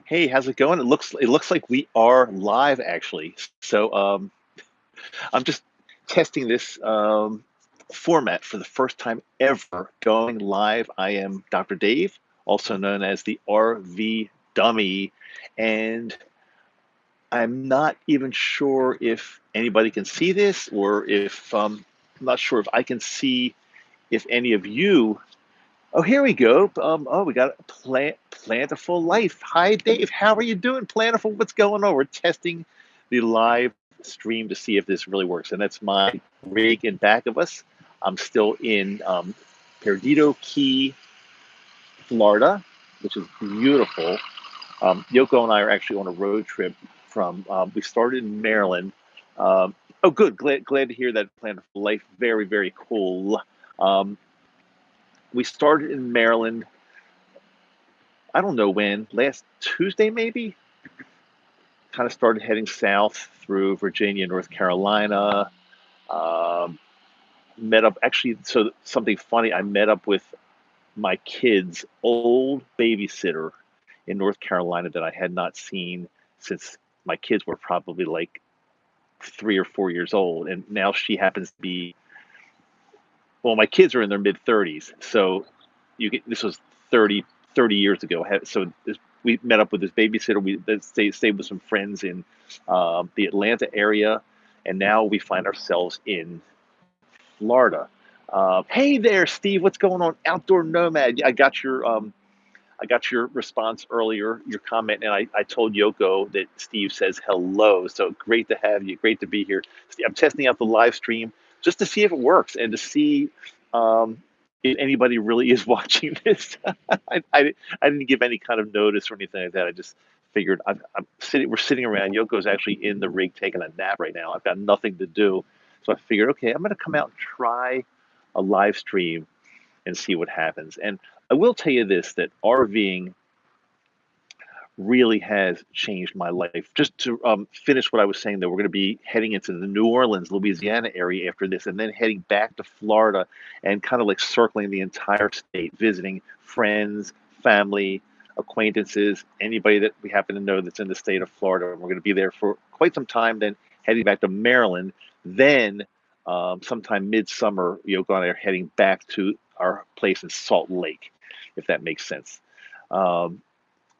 Hey, how's it going? It looks like we are live actually. I'm just testing this format for the first time ever going live. I am Dr. Dave, also known as the RV Dummy, and I'm not even sure if anybody can see this or if I'm not sure if I can see if any of you. Oh, here we go. We got Plantiful Life. Hi, Dave. How are you doing, Plantiful? What's going on? We're testing the live stream to see if this really works. And that's my rig in back of us. I'm still in Perdido Key, Florida, which is beautiful. Yoko and I are actually on a road trip we started in Maryland. Oh, good. Glad to hear that. Plantiful Life. Very, very cool. Um, we started in Maryland. I don't know when, last Tuesday maybe, kind of started heading south through Virginia, North Carolina. Um, Met up, actually, so something funny, I met up with my kids' old babysitter in North Carolina that I had not seen since my kids were probably like 3 or 4 years old. And now she happens to be, well, my kids are in their mid 30s. So this was 30 years ago. We met up with this babysitter. We stayed with some friends in the Atlanta area, and now we find ourselves in Florida. Hey there, Steve. What's going on, Outdoor Nomad? I got your response earlier, your comment, and I told Yoko that Steve says hello. So great to have you. Great to be here. I'm testing out the live stream just to see if it works and to see if anybody really is watching this. I didn't give any kind of notice or anything like that. I just figured we're sitting around. Yoko's actually in the rig taking a nap right now. I've got nothing to do. So I figured, okay, I'm going to come out and try a live stream and see what happens. And I will tell you this, that RVing really has changed my life. Just to finish what I was saying, that we're going to be heading into the New Orleans, Louisiana area after this, and then heading back to Florida and kind of like circling the entire state, visiting friends, family, acquaintances, anybody that we happen to know that's in the state of Florida. And we're going to be there for quite some time, then heading back to Maryland. Then sometime midsummer, Yoko and I are heading back to our place in Salt Lake, if that makes sense. Um,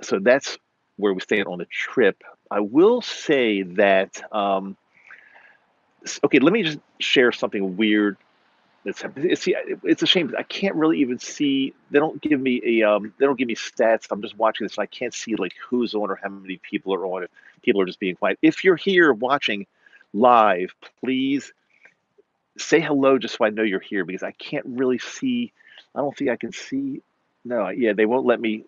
so that's where we stand on the trip. I will say that, okay, let me just share something weird that's happened. It's a shame. I can't really even see. They don't give me stats. I'm just watching this, and I can't see like who's on or how many people are on. If people are just being quiet. If you're here watching live, please say hello just so I know you're here because I can't really see. I don't think I can see. No, yeah, they won't let me.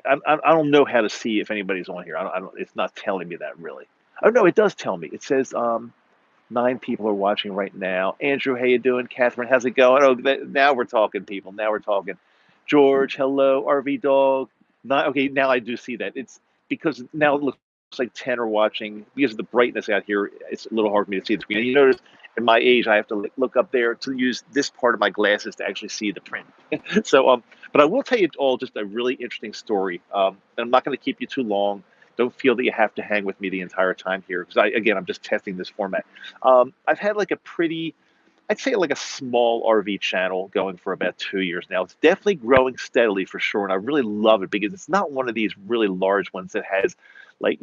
I don't know how to see if anybody's on here. I don't. It's not telling me that really. Oh no, it does tell me. It says 9 people are watching right now. Andrew, how you doing? Catherine, how's it going? Oh, now we're talking, people. Now we're talking. George, hello. RV Dog. Not okay. Now I do see that. It's because now it looks like 10 are watching because of the brightness out here. It's a little hard for me to see the screen. And you notice at my age, I have to look up there to use this part of my glasses to actually see the print. But I will tell you all just a really interesting story. And I'm not going to keep you too long. Don't feel that you have to hang with me the entire time here because I'm just testing this format. I've had like I'd say like a small RV channel going for about 2 years now. It's definitely growing steadily for sure, and I really love it because it's not one of these really large ones that has like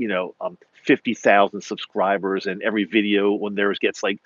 50,000 subscribers, and every video when theirs gets like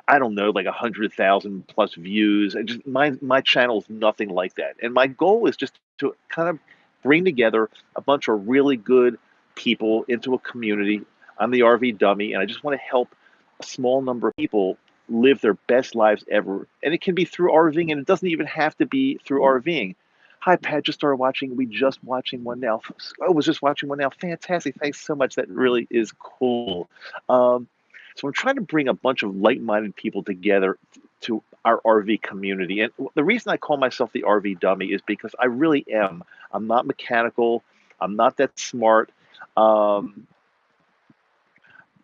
I don't know, like 100,000 plus views. And just my channel is nothing like that. And my goal is just to kind of bring together a bunch of really good people into a community. I'm the RV dummy, and I just want to help a small number of people live their best lives ever. And it can be through RVing, and it doesn't even have to be through RVing. Hi, Pat. Just started watching. We just watching one now. Oh, was just watching one now. Fantastic. Thanks so much. That really is cool. Um, so I'm trying to bring a bunch of like-minded people together to our RV community. And the reason I call myself the RV dummy is because I really am. I'm not mechanical. I'm not that smart. Um,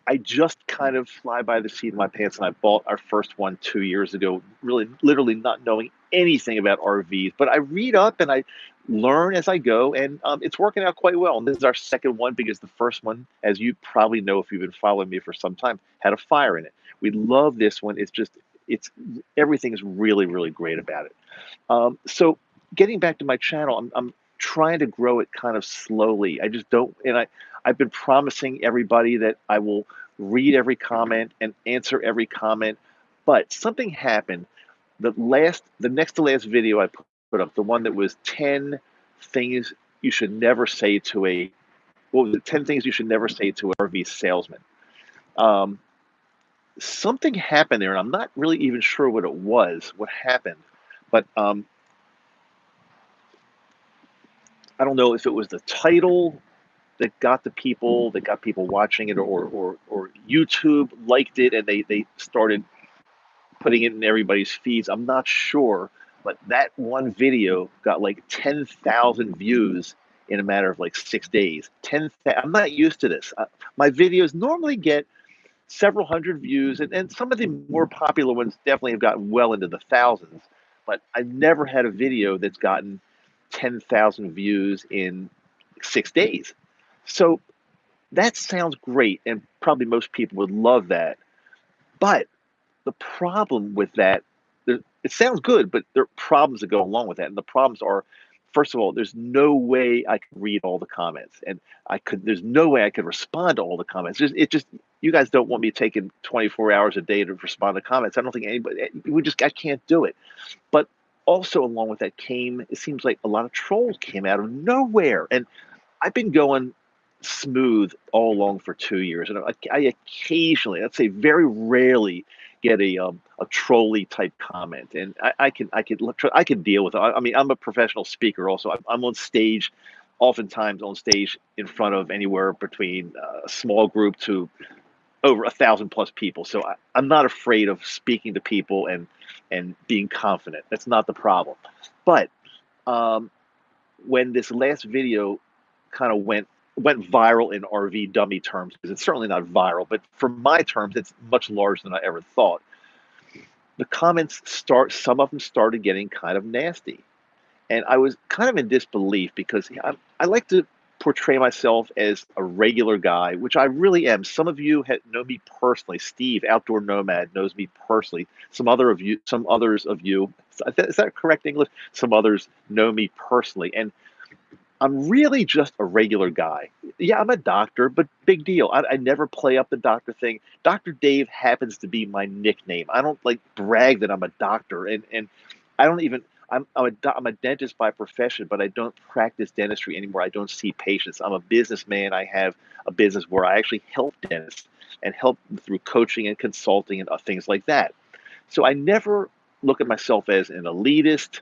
I just kind of fly by the seat of my pants, and I bought our first one 2 years ago, really, literally not knowing anything about RVs. But I read up and I learn as I go, and it's working out quite well. And this is our second one because the first one, as you probably know if you've been following me for some time, had a fire in it. We love this one. It's everything is really, really great about it. So getting back to my channel, I'm trying to grow it kind of slowly. I just don't, and I've been promising everybody that I will read every comment and answer every comment, but something happened. The next to last video I put up, the one that was 10 things you should never say to a, what was it? 10 things you should never say to an RV salesman. Um, Something happened there, and I'm not really even sure what happened, but I don't know if it was the title that got people watching it, or YouTube liked it and they started putting it in everybody's feeds. I'm not sure, but that one video got like 10,000 views in a matter of like 6 days. I'm not used to this. My videos normally get several hundred views, and some of the more popular ones definitely have gotten well into the thousands. But I've never had a video that's gotten 10,000 views in 6 days. So that sounds great, and probably most people would love that. But the problem with that, it sounds good, but there are problems that go along with that. And the problems are, first of all, there's no way I could read all the comments, and there's no way I could respond to all the comments. You guys don't want me taking 24 hours a day to respond to comments. I don't think anybody, I can't do it. But also along with that it seems like a lot of trolls came out of nowhere. And I've been going smooth all along for 2 years, and I occasionally, let's say very rarely, get a trolley type comment, and I can deal with it. I mean, I'm a professional speaker also. I'm on stage, oftentimes on stage in front of anywhere between a small group to over 1,000 plus people. So I'm not afraid of speaking to people and being confident. That's not the problem. But um, when this last video kind of went viral in RV dummy terms, because it's certainly not viral, but for my terms, it's much larger than I ever thought. The comments some of them started getting kind of nasty, and I was kind of in disbelief because I like to portray myself as a regular guy, which I really am. Some of you know me personally. Steve, Outdoor Nomad, knows me personally. Some others of you, is that correct English? Some others know me personally, and I'm really just a regular guy. Yeah, I'm a doctor, but big deal. I never play up the doctor thing. Dr. Dave happens to be my nickname. I don't like brag that I'm a doctor, and I don't even. I'm a dentist by profession, but I don't practice dentistry anymore. I don't see patients. I'm a businessman. I have a business where I actually help dentists and help through coaching and consulting and things like that. So I never look at myself as an elitist,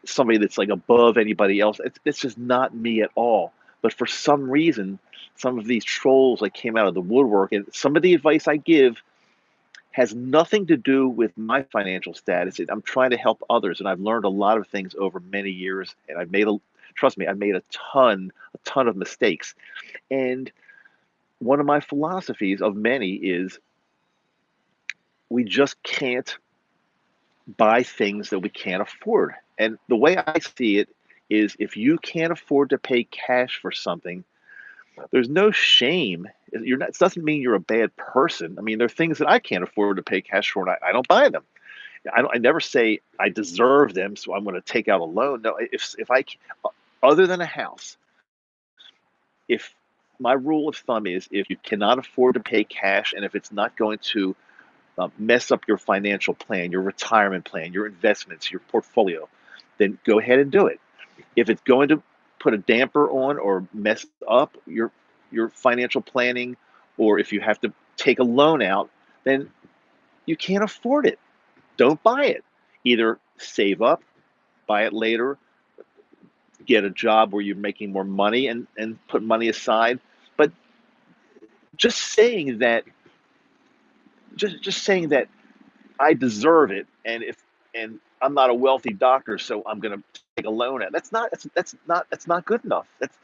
somebody that's like above anybody else. It's just not me at all. But for some reason, some of these trolls like came out of the woodwork, and some of the advice I give has nothing to do with my financial status. I'm trying to help others, and I've learned a lot of things over many years, and trust me, I've made a ton of mistakes. And one of my philosophies of many is we just can't buy things that we can't afford. And the way I see it is if you can't afford to pay cash for something, there's no shame. It doesn't mean you're a bad person. I mean, there are things that I can't afford to pay cash for, and I don't buy them. I never say I deserve them, so I'm going to take out a loan. No, other than a house, if my rule of thumb is if you cannot afford to pay cash, and if it's not going to mess up your financial plan, your retirement plan, your investments, your portfolio, then go ahead and do it. If it's going to put a damper on or mess up your financial planning, or if you have to take a loan out, then you can't afford it. Don't buy it. Either save up, buy it later, get a job where you're making more money and put money aside. But just saying that just saying that I deserve it, and I'm not a wealthy doctor, so I'm going to take a loan out. That's not good enough. That's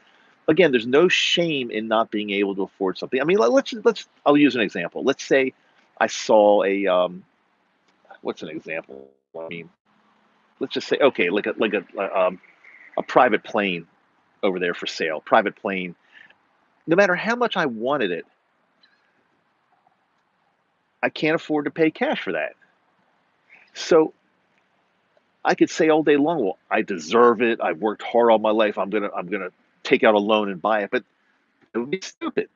Again, there's no shame in not being able to afford something. I mean, let's. I'll use an example. Let's say I saw a what's an example? I mean, let's just say okay, like a a private plane over there for sale. Private plane. No matter how much I wanted it, I can't afford to pay cash for that. So I could say all day long, well, I deserve it. I've worked hard all my life. I'm gonna take out a loan and buy it. But it would be stupid.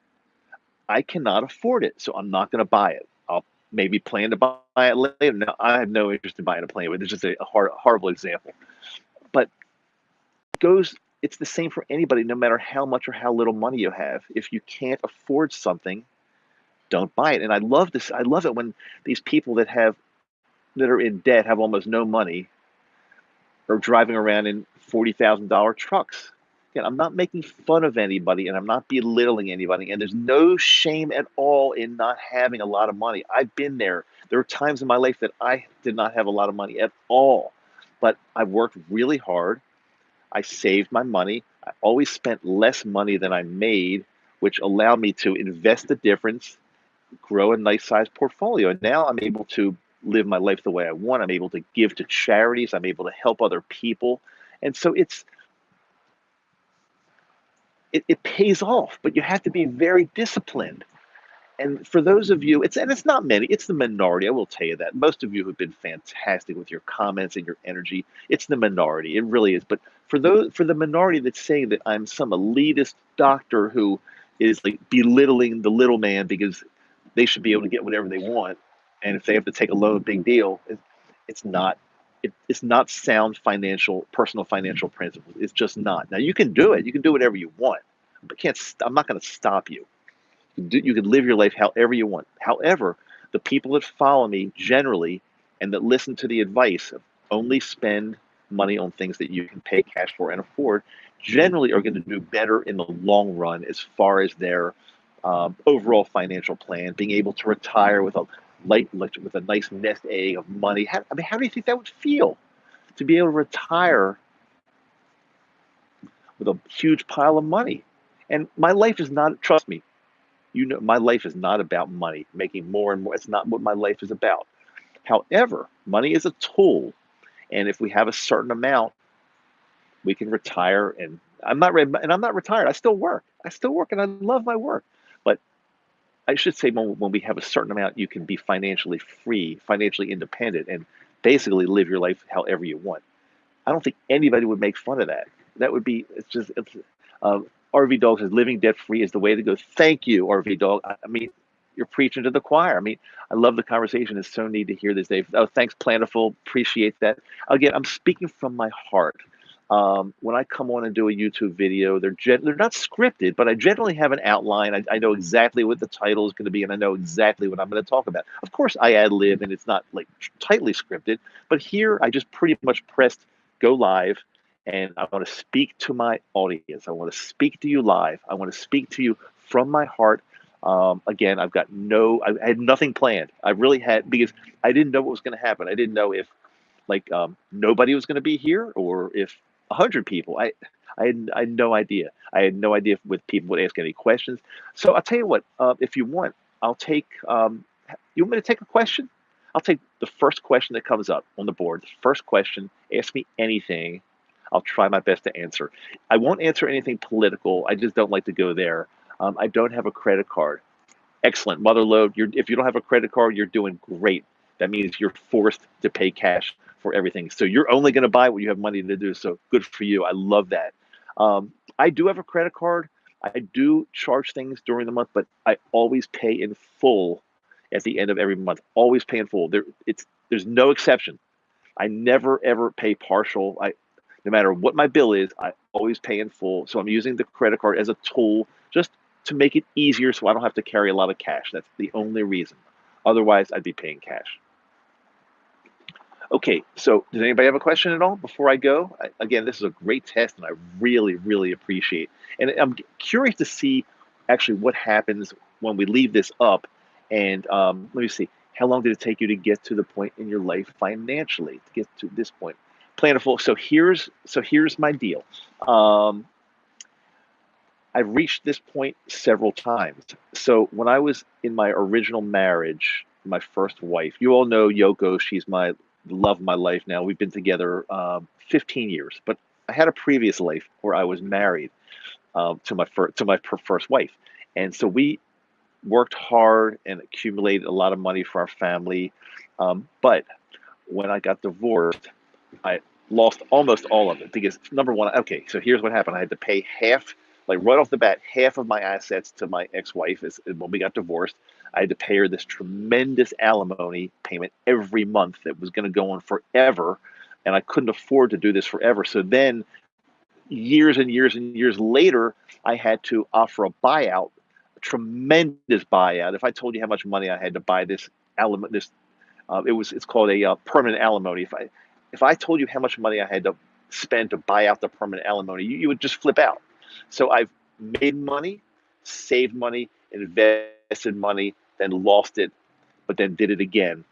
I cannot afford it, so I'm not going to buy it. I'll maybe plan to buy it later. No, I have no interest in buying a plane, but it's just a horrible example. But it goes, it's the same for anybody, no matter how much or how little money you have. If you can't afford something, don't buy it. And I love this. I love it when these people that are in debt have almost no money or driving around in $40,000 trucks. Again, I'm not making fun of anybody and I'm not belittling anybody. And there's no shame at all in not having a lot of money. I've been there. There are times in my life that I did not have a lot of money at all, but I worked really hard. I saved my money. I always spent less money than I made, which allowed me to invest the difference, grow a nice sized portfolio. And now I'm able to live my life the way I want. I'm able to give to charities. I'm able to help other people. And so it pays off, but you have to be very disciplined. And for those of you, it's not many, it's the minority. I will tell you that. Most of you have been fantastic with your comments and your energy. It's the minority. It really is. But for the minority that's saying that I'm some elitist doctor who is like belittling the little man because they should be able to get whatever they want, and if they have to take a loan, big deal. It's not. It's not sound personal financial principles. It's just not. Now you can do it. You can do whatever you want, but can't. I'm not going to stop you. You can live your life however you want. However, the people that follow me generally and that listen to the advice of only spend money on things that you can pay cash for and afford generally are going to do better in the long run as far as their overall financial plan, being able to retire with a with a nice nest egg of money. How do you think that would feel to be able to retire with a huge pile of money? And my life is not, trust me, my life is not about money, making more and more. It's not what my life is about. However, money is a tool, and if we have a certain amount, we can retire. And I'm not retired. I still work. I still work, and I love my work. But I should say, when we have a certain amount, you can be financially free, financially independent, and basically live your life however you want. I don't think anybody would make fun of that. That would be, uh, RV Dog says living debt free is the way to go. Thank you, RV Dog. I mean, you're preaching to the choir. I mean, I love the conversation. It's so neat to hear this, Dave. Oh, thanks, Plentiful. Appreciate that. Again, I'm speaking from my heart. When I come on and do a YouTube video, they're not scripted, but I generally have an outline. I know exactly what the title is going to be, and I know exactly what I'm going to talk about. Of course, I ad lib, and it's not like tightly scripted. But here, I just pretty much pressed go live, and I want to speak to my audience. I want to speak to you live. I want to speak to you from my heart. Again, I had nothing planned. I really had, because I didn't know what was going to happen. I didn't know if nobody was going to be here or if 100 people. I had no idea. I had no idea if people would ask any questions. So I'll tell you what, if you want, I'll take, you want me to take a question? I'll take the first question that comes up on the board. The first question, ask me anything. I'll try my best to answer. I won't answer anything political. I just don't like to go there. I don't have a credit card. Excellent. Motherload, if you don't have a credit card, you're doing great. That means you're forced to pay cash for everything. So you're only going to buy what you have money to do. So good for you. I love that. I do have a credit card. I do charge things during the month, but I always pay in full at the end of every month. Always pay in full. There's no exception. I never ever pay partial. No matter what my bill is, I always pay in full. So I'm using the credit card as a tool just to make it easier so I don't have to carry a lot of cash. That's the only reason. Otherwise, I'd be paying cash. Okay, so does anybody have a question at all before I go? Again, this is a great test, and I really, really appreciate. And I'm curious to see actually what happens when we leave this up. And let me see, how long did it take you to get to the point in your life financially to get to this point? Plentiful. So here's my deal. Um, I've reached this point several times. So when I was in my original marriage, my first wife, you all know Yoko. She's my love of my life now. We've been together 15 years, but I had a previous life where I was married to my first wife, and so we worked hard and accumulated a lot of money for our family. But when I got divorced, I lost almost all of it because number one, okay, so here's what happened. I had to pay half, like right off the bat, half of my assets to my ex-wife when we got divorced. I had to pay her this tremendous alimony payment every month that was going to go on forever. And I couldn't afford to do this forever. So then years and years and years later, I had to offer a buyout, a tremendous buyout. If I told you how much money I had to buy this alimony, it's called a permanent alimony. If I told you how much money I had to spend to buy out the permanent alimony, you would just flip out. So I've made money, saved money, invested money, then lost it, but then did it again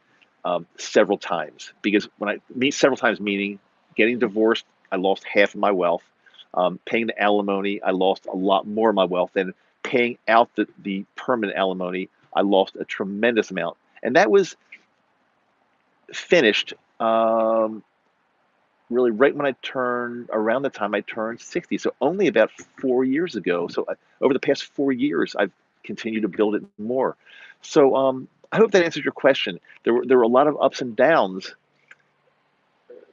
several times. Because when I mean several times, meaning getting divorced, I lost half of my wealth. Paying the alimony, I lost a lot more of my wealth. And paying out the permanent alimony, I lost a tremendous amount. And that was finished really right when I turned around the time I turned 60. So only about 4 years ago. So over the past 4 years, I've continued to build it more. So I hope that answers your question. There were a lot of ups and downs,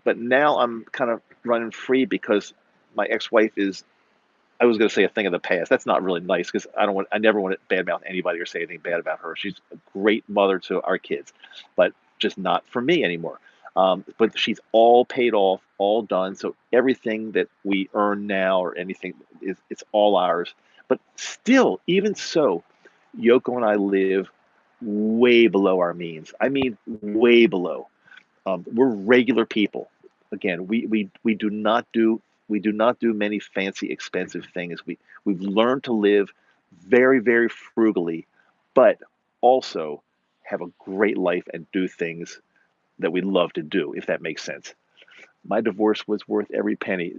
but now I'm kind of running free because my ex-wife is, I was going to say a thing of the past. That's not really nice because I never want to badmouth anybody or say anything bad about her. She's a great mother to our kids, but just not for me anymore. But she's all paid off, all done. So everything that we earn now or anything it's all ours. But still, even so, Yoko and I live way below our means. I mean, way below. We're regular people. Again, we do not do many fancy, expensive things. We've learned to live very, very frugally, but also have a great life and do things that we love to do, if that makes sense. My divorce was worth every penny.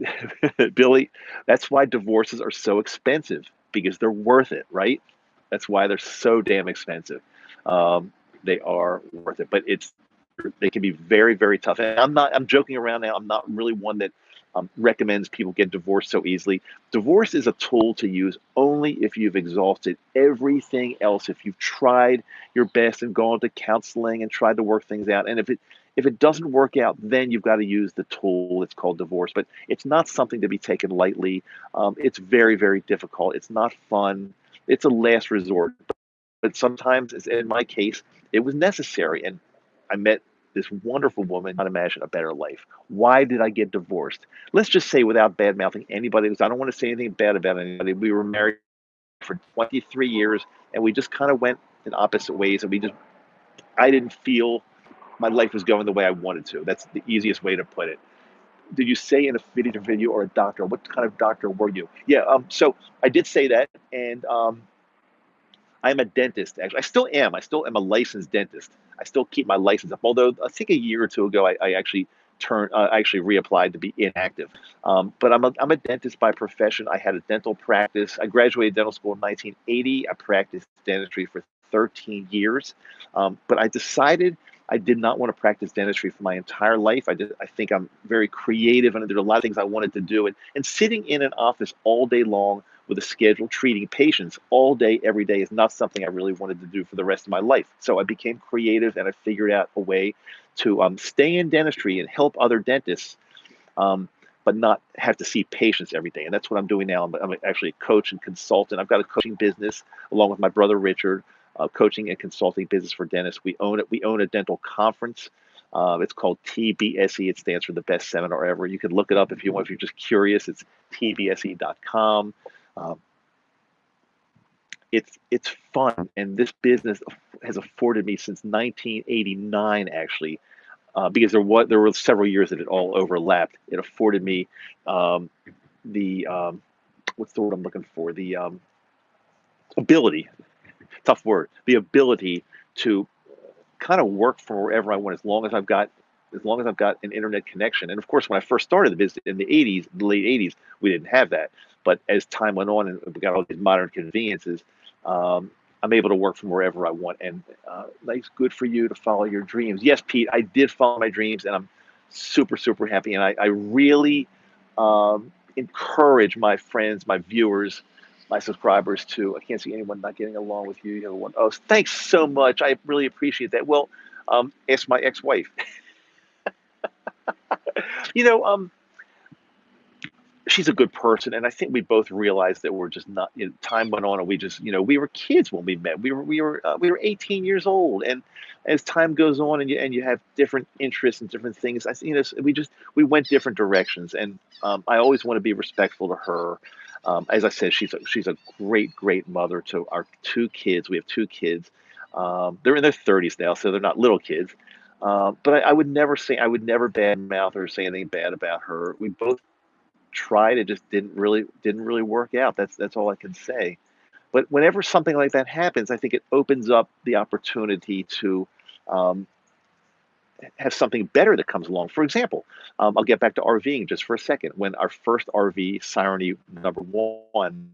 Billy, that's why divorces are so expensive because they're worth it, right? That's why they're so damn expensive. They are worth it, but they can be very, very tough. And I'm joking around now. I'm not really one that recommends people get divorced so easily. Divorce is a tool to use only if you've exhausted everything else. If you've tried your best and gone to counseling and tried to work things out, and if it doesn't work out, then you've got to use the tool. It's called divorce, but it's not something to be taken lightly. It's very, very difficult. It's not fun. It's a last resort. But sometimes, as in my case, it was necessary. And I met this wonderful woman. Not imagine a better life. Why did I get divorced? Let's just say, without bad mouthing anybody, because I don't want to say anything bad about anybody. We were married for 23 years, and we just kind of went in opposite ways. And I didn't feel my life was going the way I wanted to. That's the easiest way to put it. Did you say in a video or a doctor? What kind of doctor were you? Yeah. So I did say that, and I'm a dentist. Actually, I still am. I still am a licensed dentist. I still keep my license up. Although I think a year or two ago, I actually actually reapplied to be inactive. But I'm a dentist by profession. I had a dental practice. I graduated dental school in 1980. I practiced dentistry for 13 years. But I decided I did not want to practice dentistry for my entire life. I think I'm very creative, and there's a lot of things I wanted to do. And sitting in an office all day long with a schedule treating patients all day, every day is not something I really wanted to do for the rest of my life. So I became creative and I figured out a way to stay in dentistry and help other dentists, but not have to see patients every day. And that's what I'm doing now. I'm actually a coach and consultant. I've got a coaching business along with my brother Richard, coaching and consulting business for dentists. We own it. We own a dental conference. It's called TBSE. It stands for the best seminar ever. You can look it up if you want. If you're just curious, it's tbse.com. Um, it's fun, and this business has afforded me since 1989, actually, because there were several years that it all overlapped. It afforded me um, the what's the word I'm looking for? The ability, tough word, the ability to kind of work from wherever I want as long as I've got an internet connection. And of course, when I first started the business in the late 80s, we didn't have that. But as time went on and we got all these modern conveniences, I'm able to work from wherever I want. And it's good for you to follow your dreams. Yes, Pete, I did follow my dreams, and I'm super, super happy. And I really encourage my friends, my viewers, my subscribers to. I can't see anyone not getting along with you. You have one. Oh, thanks so much. I really appreciate that. Well, ask my ex-wife. You know, she's a good person, and I think we both realized that we're just not. Time went on, and we just, we were kids when we met. We were 18 years old, and as time goes on, and you have different interests and different things, we went different directions, and I always want to be respectful to her. As I said, she's a great mother to our two kids. We have two kids. They're in their 30s now, so they're not little kids. But I would never badmouth her or say anything bad about her. We both tried. It just didn't really work out. That's all I can say. But whenever something like that happens, I think it opens up the opportunity to um, have something better that comes along. For example, I'll get back to RVing just for a second. When our first RV, Sireney number one,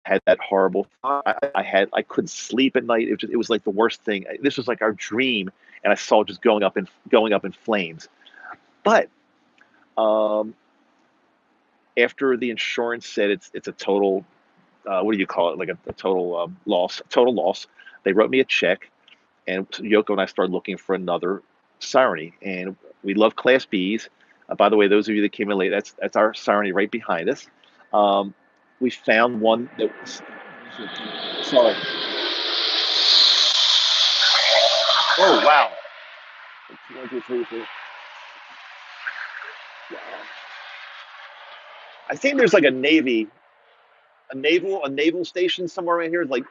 had that horrible thought, I couldn't sleep at night. It was like the worst thing. This was like our dream, and I saw it just going up in flames. But um, after the insurance said it's a total, what do you call it, like a total loss, they wrote me a check, and Yoko and I started looking for another Sireney, and we love Class Bs. By the way, those of you that came in late, that's our Sireney right behind us. Um, we found one that was, sorry. Oh wow. One, two, three, four. I think there's like a naval station somewhere around here. Like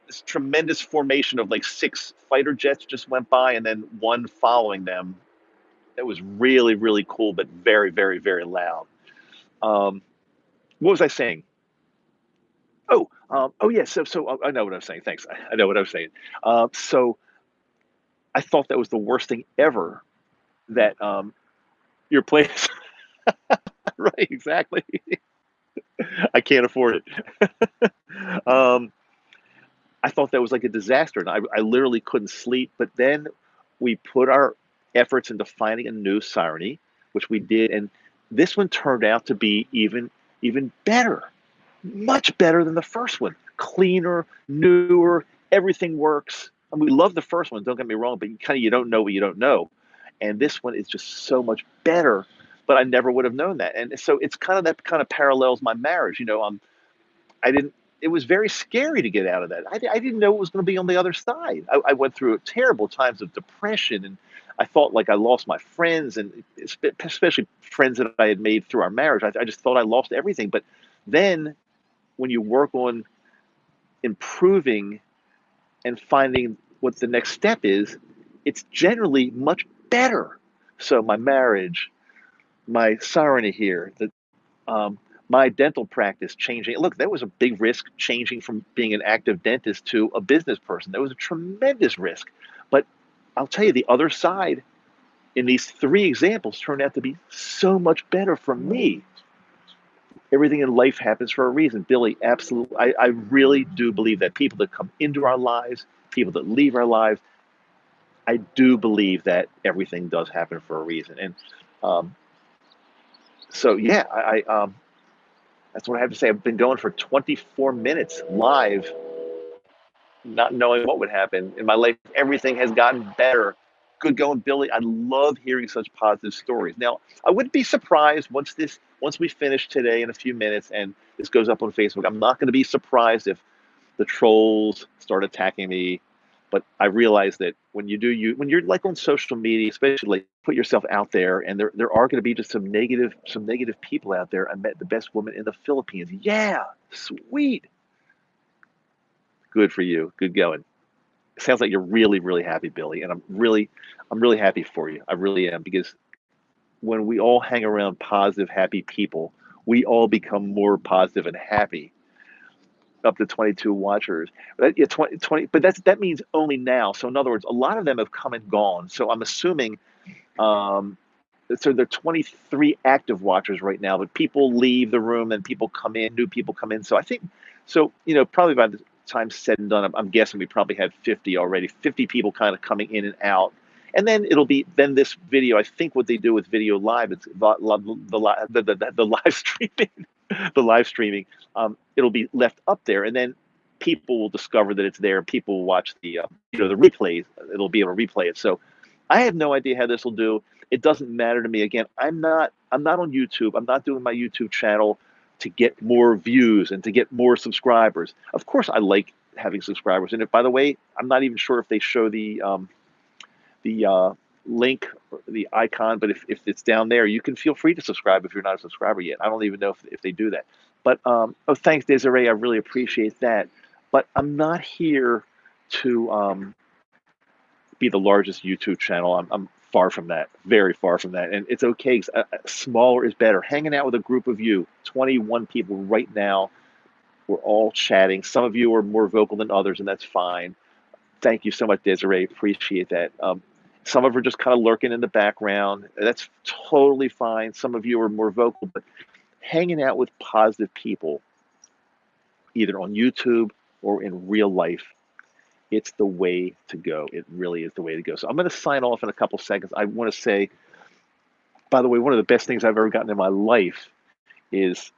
this tremendous formation of like six fighter jets just went by, and then one following them. It was really, really cool, but very, very, very loud. Um, what was I saying? Oh yeah. So I know what I'm saying. Thanks. I know what I'm saying. So I thought that was the worst thing ever. That your place, right? Exactly. I can't afford it. um, I thought that was like a disaster, and I literally couldn't sleep. But then we put our efforts into finding a new Sireney, which we did, and this one turned out to be even better, much better than the first one. Cleaner, newer, everything works. And we love the first one. Don't get me wrong, but you don't know what you don't know, and this one is just so much better. But I never would have known that, and so it's kind of parallels my marriage. I didn't. It was very scary to get out of that. I didn't know what was going to be on the other side. I went through terrible times of depression, and I felt like I lost my friends, and especially friends that I had made through our marriage. I just thought I lost everything. But then, when you work on improving and finding what the next step is, it's generally much better. So my marriage, my Sarani here, um, my dental practice changing. Look, that was a big risk changing from being an active dentist to a business person. That was a tremendous risk. But I'll tell you, the other side in these three examples turned out to be so much better for me. Everything in life happens for a reason. Billy, absolutely. I really do believe that people that come into our lives, people that leave our lives, I do believe that everything does happen for a reason. And um, so, yeah, that's what I have to say. I've been going for 24 minutes live, not knowing what would happen in my life. Everything has gotten better. Good going, Billy. I love hearing such positive stories. Now, I wouldn't be surprised once we finish today in a few minutes and this goes up on Facebook. I'm not going to be surprised if the trolls start attacking me. But I realize that when you're like on social media, especially like put yourself out there, and there are going to be just some negative people out there. I met the best woman in the Philippines. Yeah, sweet, good for you, good going. Sounds like you're really really happy, Billy, and I'm really happy for you. I really am, because when we all hang around positive, happy people, we all become more positive and happy. Up to 22 watchers. Yeah, 20, but that means only now. So in other words, a lot of them have come and gone. So I'm assuming, um, so there are 23 active watchers right now, but people leave the room and people come in, new people come in. So I think, so, probably by the time said and done, I'm guessing we probably have 50 already, 50 people kind of coming in and out. And then it'll be then this video. I think what they do with video live, it's the live streaming, the live streaming. It'll be left up there, and then people will discover that it's there. People will watch the the replays. It'll be able to replay it. So I have no idea how this will do. It doesn't matter to me. Again, I'm not on YouTube. I'm not doing my YouTube channel to get more views and to get more subscribers. Of course, I like having subscribers. And if, by the way, I'm not even sure if they show the link, the icon, but if it's down there, you can feel free to subscribe if you're not a subscriber yet. I don't even know if they do that. But oh, thanks, Desiree. I really appreciate that. But I'm not here to be the largest YouTube channel. I'm far from that, very far from that. And it's okay. Smaller is better. Hanging out with a group of you, 21 people right now. We're all chatting. Some of you are more vocal than others, and that's fine. Thank you so much, Desiree. Appreciate that. Some of you are just kind of lurking in the background. That's totally fine. Some of you are more vocal, but hanging out with positive people, either on YouTube or in real life, it's the way to go. It really is the way to go. So I'm going to sign off in a couple seconds. I want to say, by the way, one of the best things I've ever gotten in my life is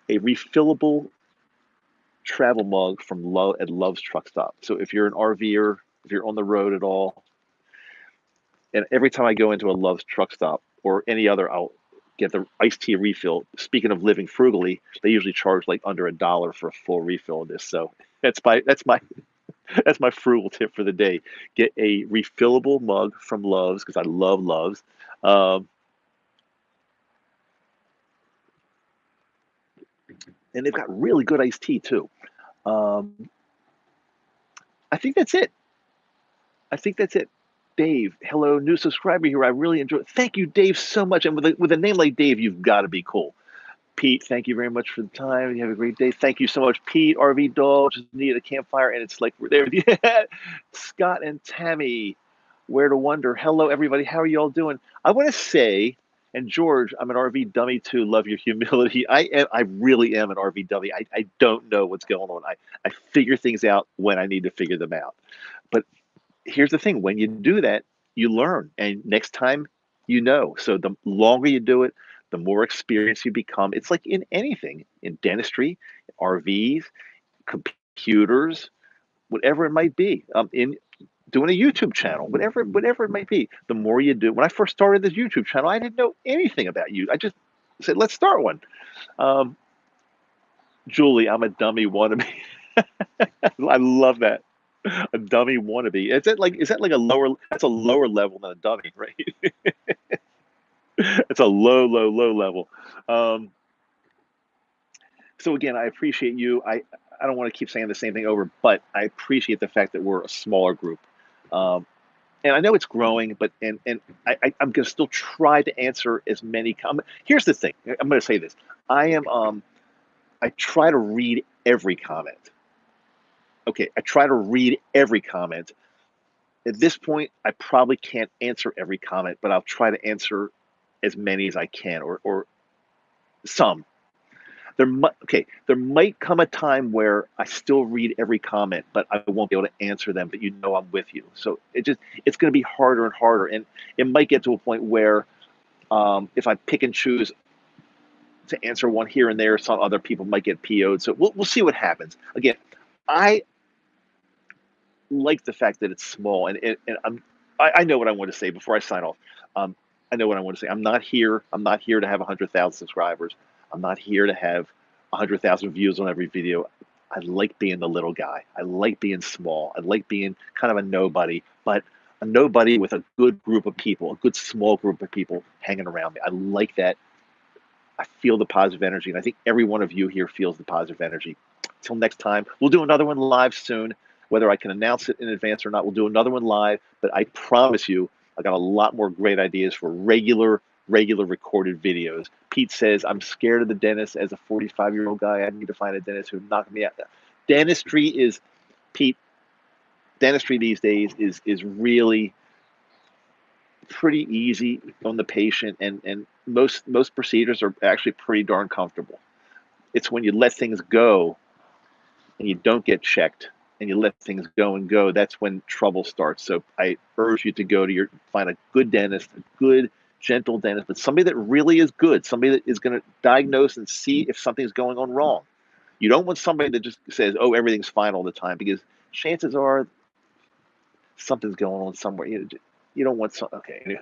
a refillable travel mug from Love at Love's Truck Stop. So if you're an RVer, if you're on the road at all, and every time I go into a Love's Truck Stop or any other, I'll get the iced tea refill. Speaking of living frugally, they usually charge like under $1 for a full refill of this. So that's my frugal tip for the day. Get a refillable mug from Love's because I love Love's. Um, and they've got really good iced tea too. Um, I think that's it. I think that's it. Dave, hello, new subscriber here. I really enjoy it. Thank you, Dave, so much. And with a name like Dave, you've got to be cool. Pete, thank you very much for the time. You have a great day. Thank you so much, Pete. RV Doll just needed a campfire, and it's like we're there. Yeah. Scott and Tammy, where to wonder. Hello, everybody. How are you all doing? I want to say, and George, I'm an RV dummy too. Love your humility. I really am an RV dummy. I don't know what's going on. I figure things out when I need to figure them out. But here's the thing: when you do that, you learn, and next time, you know. So the longer you do it, the more experienced you become. It's like in anything, in dentistry, RVs, computers, whatever it might be. In doing a YouTube channel, whatever it might be. The more you do. When I first started this YouTube channel, I didn't know anything about you. I just said, let's start one. Um, Julie, I'm a dummy wannabe. I love that. A dummy wannabe. Is that like a lower? That's a lower level than a dummy, right? It's a low, low, low level. Um, so again, I appreciate you. I don't want to keep saying the same thing over, but I appreciate the fact that we're a smaller group. Um, and I know it's growing, but I'm going to still try to answer as many comments. Here's the thing. I'm going to say this. I try to read every comment. Okay, I try to read every comment. At this point, I probably can't answer every comment, but I'll try to answer as many as I can, or some. There might come a time where I still read every comment, but I won't be able to answer them, but I'm with you. So it's going to be harder and harder. And it might get to a point where if I pick and choose to answer one here and there, some other people might get PO'd. So we'll see what happens. Again, I like the fact that it's small, I know what I want to say before I sign off. Um, I know what I want to say. I'm not here to have 100,000 subscribers. I'm not here to have 100,000 views on every video. I like being the little guy. I like being small. I like being kind of a nobody, but a nobody with a good group of people, a good small group of people hanging around me. I like that. I feel the positive energy, and I think every one of you here feels the positive energy. Till next time, we'll do another one live soon. Whether I can announce it in advance or not, we'll do another one live. But I promise you, I got a lot more great ideas for regular recorded videos. Pete says, I'm scared of the dentist as a 45-year-old guy. I need to find a dentist who knock me out. Pete, dentistry these days is really pretty easy on the patient, and most procedures are actually pretty darn comfortable. It's when you let things go and you don't get checked and you let things go and go, that's when trouble starts. So I urge you to find a good dentist, a good, gentle dentist, but somebody that really is good, somebody that is going to diagnose and see if something's going on wrong. You don't want somebody that just says, "Oh, everything's fine all the time," because chances are something's going on somewhere. You don't want some. Okay,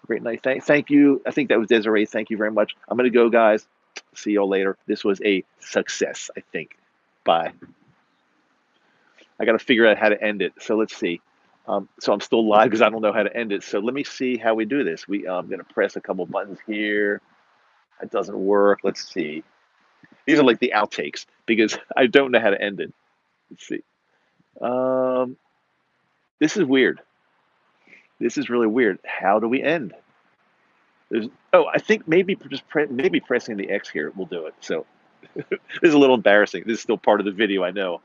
great night. Thank you. I think that was Desiree. Thank you very much. I'm gonna go, guys. See y'all later. This was a success, I think. Bye. I got to figure out how to end it. So let's see. So I'm still live because I don't know how to end it. So let me see how we do this. I'm going to press a couple buttons here. It doesn't work. Let's see. These are like the outtakes because I don't know how to end it. Let's see. Um, this is weird. This is really weird. How do we end? I think maybe maybe pressing the X here will do it. So this is a little embarrassing. This is still part of the video, I know.